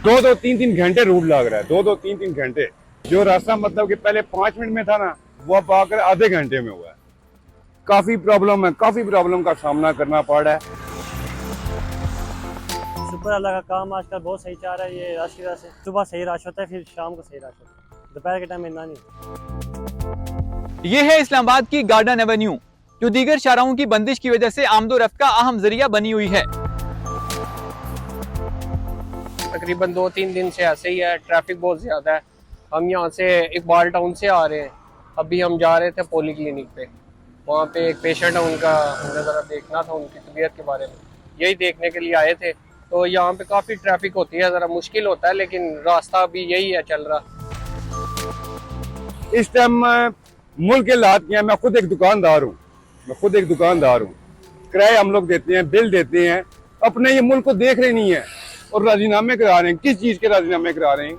दो तीन तीन घंटे रूट लग रहा है, दो तीन तीन घंटे। जो रास्ता मतलब कि पहले 5 मिनट में था ना, वो अब आकर आधे घंटे में हुआ है। काफी प्रॉब्लम है, काफी प्रॉब्लम का सामना करना पड़ रहा है। शुक्र अल्लाह का काम आजकल बहुत सही चल रहा है। ये रश की वजह से सुबह सही रश होता है, फिर शाम को सही रश होता है, दोपहर के टाइम इतना नहीं। ये है इस्लामाबाद की गार्डन एवेन्यू, जो दीगर शाहराहों की बंदिश की वजह से आमदोरफ्त का अहम जरिया बनी हुई है। तकरीबन 2-3 दिन से ऐसे ही है, ट्रैफिक बहुत ज़्यादा है। हम यहाँ से इकबाल टाउन से आ रहे हैं, अभी हम जा रहे थे पोली क्लिनिक पे। वहाँ पे एक पेशेंट है, उनका हमें ज़रा देखना था, उनकी तबीयत के बारे में, यही देखने के लिए आए थे। तो यहाँ पे काफ़ी ट्रैफिक होती है, ज़रा मुश्किल होता है, लेकिन रास्ता अभी यही है चल रहा। इस टाइम मुल्क के हालात क्या है, मैं खुद एक दुकानदार हूँ, किराए हम लोग देते हैं, बिल देते हैं, अपने ये मुल्क को देख रहे नहीं है और राजीनामे करा रहे हैं। किस चीज के राजीनामे करा रहे हैं?